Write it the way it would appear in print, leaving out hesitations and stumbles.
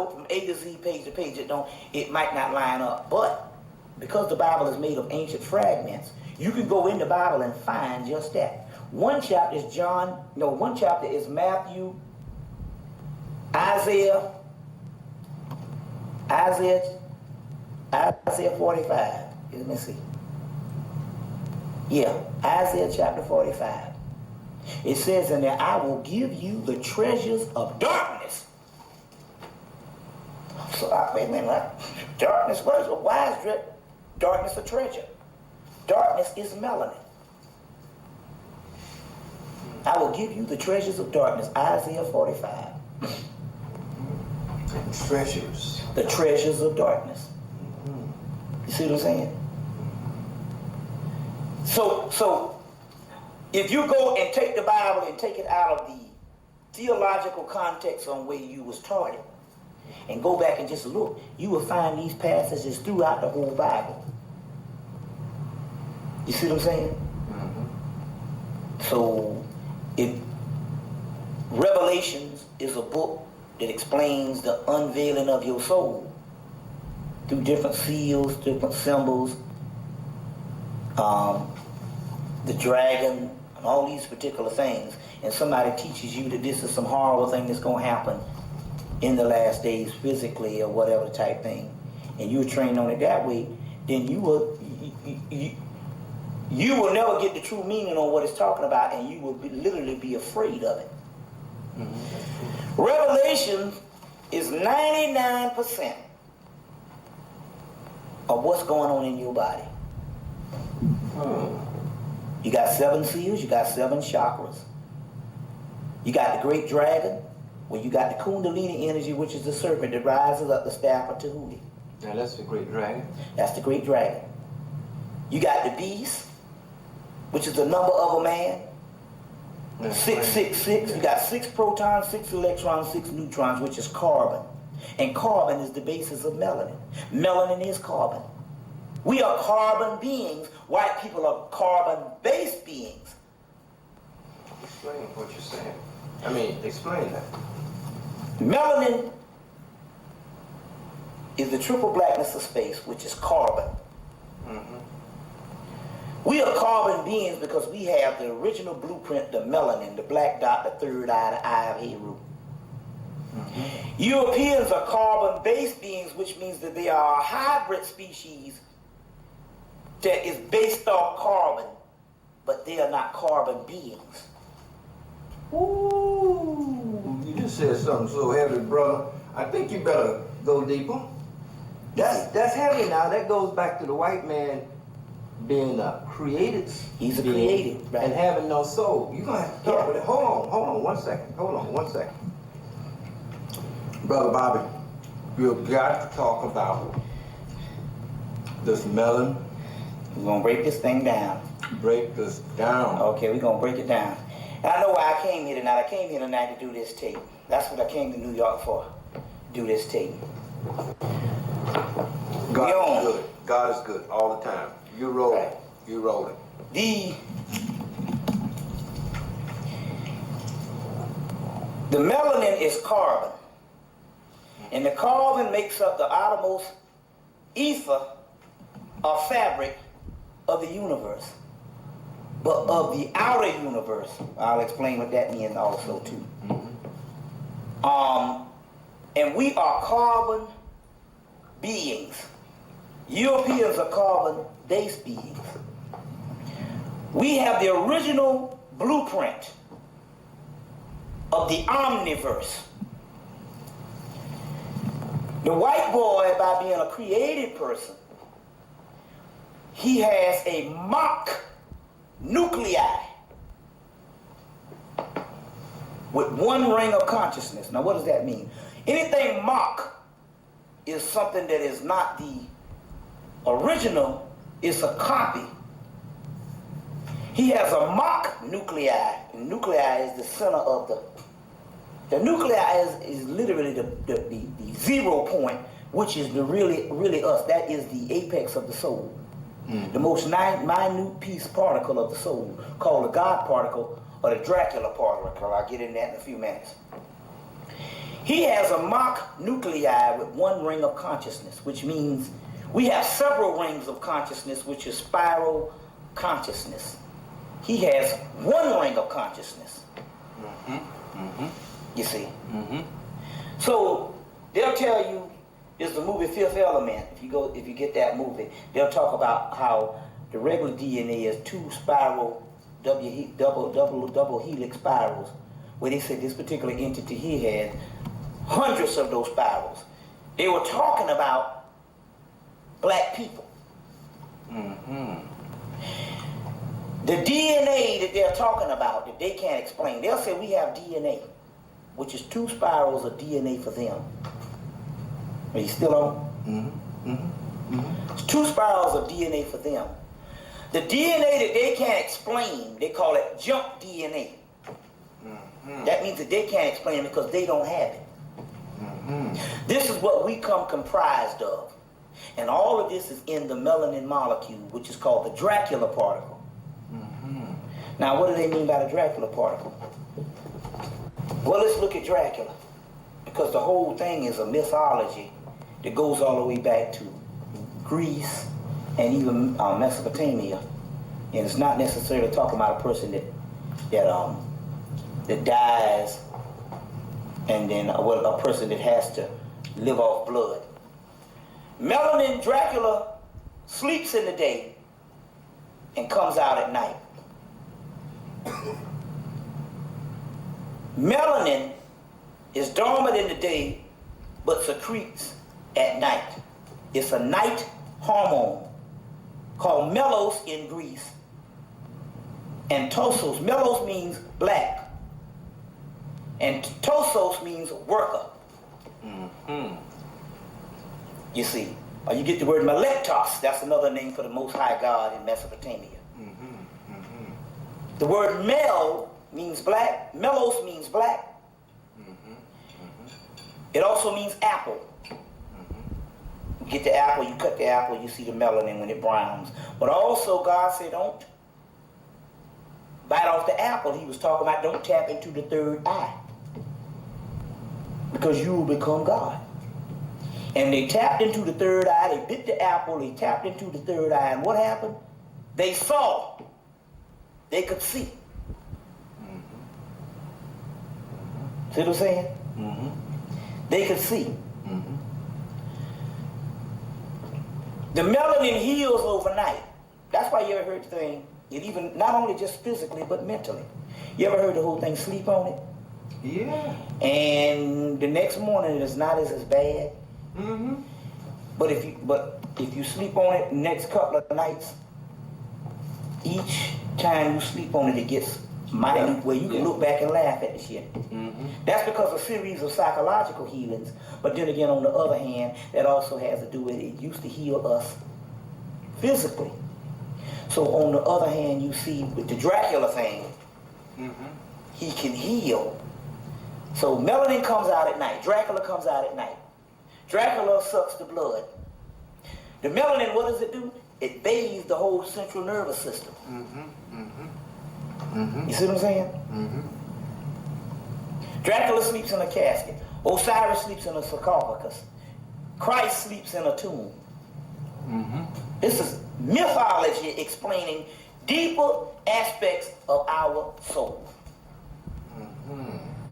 Bible from A to Z, page to page, it might not line up. But because the Bible is made of ancient fragments, you can go in the Bible and find just that. One chapter is Matthew, Isaiah 45. Let me see. Yeah, Isaiah chapter 45. It says in there, I will give you the treasures of darkness. So, wait a minute, darkness, why is darkness a treasure? Darkness is melanin. I will give you the treasures of darkness, Isaiah 45. Treasures. The treasures of darkness. You see what I'm saying? So if you go and take the Bible and take it out of the theological context on where you was taught it, and go back and just look, you will find these passages throughout the whole Bible. You see what I'm saying? So, Revelations is a book that explains the unveiling of your soul through different seals, different symbols, the dragon, and all these particular things. And somebody teaches you that this is some horrible thing that's going to happen in the last days physically or whatever type thing, and you're trained on it that way, then you will never get the true meaning on what it's talking about, and you will literally be afraid of it. Revelation is 99% of what's going on in your body. You got 7 seals, you got 7 chakras. You got the great dragon, where you got the Kundalini energy, which is the serpent that rises up the staff of Tahuti. Now that's the great dragon. That's the great dragon. You got the beast, which is the number of a man. 666. You got 6 protons, 6 electrons, 6 neutrons, which is carbon. And carbon is the basis of melanin. Melanin is carbon. We are carbon beings. White people are carbon-based beings. Explain what you're saying. I mean, explain that. Melanin is the triple blackness of space, which is carbon. We are carbon beings because we have the original blueprint, the melanin, the black dot, the third eye, the eye of Heru. Europeans are carbon-based beings, which means that they are a hybrid species that is based off carbon, but they are not carbon beings. Ooh, you just said something so heavy, brother. I think you better go deeper. That's heavy now. That goes back to the white man being a created. He's a created, right? And having no soul. You're going to have to talk with it. Hold on one second. Brother Bobby, you've got to talk about this melon. We're going to break this thing down. Break this down. Okay, we're going to break it down. And I know why I came here tonight. I came here tonight to do this tape. That's what I came to New York for. Do this tape. God is good. God is good all the time. You roll it. Right. You roll it. The melanin is carbon. And the carbon makes up the outermost ether or fabric of the universe. But of the outer universe, I'll explain what that means also too. And we are carbon beings. Europeans are carbon-based beings. We have the original blueprint of the omniverse. The white boy, by being a created person, he has a mock nuclei with one ring of consciousness. Now what does that mean? Anything mock is something that is not the original, it's a copy. He has a mock nuclei. And nuclei is the center of the nuclei is literally the 0 point, which is the really us. That is the apex of the soul. The most minute piece particle of the soul, called the God particle or the Dracula particle. I'll get into that in a few minutes. He has a Mach nuclei with one ring of consciousness, which means we have several rings of consciousness, which is spiral consciousness. He has one ring of consciousness. You see? So they'll tell you, there's the movie Fifth Element. If you get that movie, they'll talk about how the regular DNA is two spiral double helix spirals, where they said this particular entity here had hundreds of those spirals. They were talking about black people. The DNA that they're talking about that they can't explain, they'll say we have DNA, which is two spirals of DNA for them. Are you still on? It's two spirals of DNA for them. The DNA that they can't explain, they call it junk DNA. That means that they can't explain it because they don't have it. This is what we come comprised of. And all of this is in the melanin molecule, which is called the Dracula particle. Now, what do they mean by the Dracula particle? Well, let's look at Dracula, because the whole thing is a mythology that goes all the way back to Greece and even Mesopotamia. And it's not necessarily talking about a person that dies, and then a person that has to live off blood. Melanin, Dracula, sleeps in the day and comes out at night. Melanin is dormant in the day but secretes at night. It's a night hormone called melos in Greece and tosos. Melos means black and tosos means worker. You see, or you get the word Melektos, that's another name for the Most High God in Mesopotamia. The word mel means black, melos means black. It also means apple. You get the apple, you cut the apple, you see the melanin when it browns. But also God said don't bite off the apple. He was talking about don't tap into the third eye, because you will become God. And they tapped into the third eye, they bit the apple, they tapped into the third eye, and what happened? They saw. They could see. See what I'm saying? They could see. The melanin heals overnight. That's why you ever heard the thing, it even, not only just physically, but mentally. You ever heard the whole thing, sleep on it? Yeah. And the next morning it's not as bad. But if you sleep on it the next couple of nights, each time you sleep on it, it gets minute where you can look back and laugh at the shit. That's because of a series of psychological healings. But then again, on the other hand, that also has to do with it used to heal us physically. So on the other hand, you see with the Dracula thing, he can heal. So melanin comes out at night. Dracula comes out at night. Dracula sucks the blood. The melanin, what does it do? It bathes the whole central nervous system. You see what I'm saying? Dracula sleeps in a casket. Osiris sleeps in a sarcophagus. Christ sleeps in a tomb. This is mythology explaining deeper aspects of our soul.